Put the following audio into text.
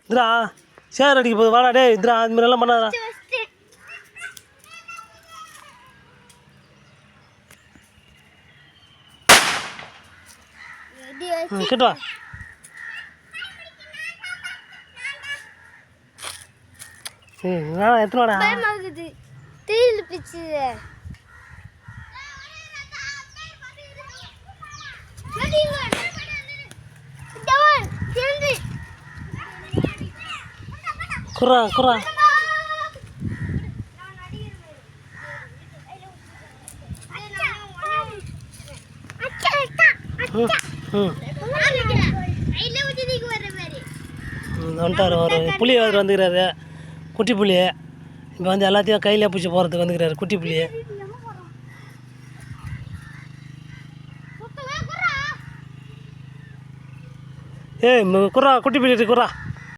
இதுரா சேர் அடிக்க போகுது வாடா டே இதுரா அது மாதிரிலாம் பண்ணாதா கேட்டு வா எத்தனை வாடா குறா குறா வந்துட்டார் ஒரு புளி வந்துக்கிறாரு குட்டி புளி இப்போ வந்து எல்லாத்தையும் கையிலே பிடிச்சி போகிறதுக்கு வந்துக்கிறாரு குட்டி புளி ஏய் குறா குட்டி புளி குறா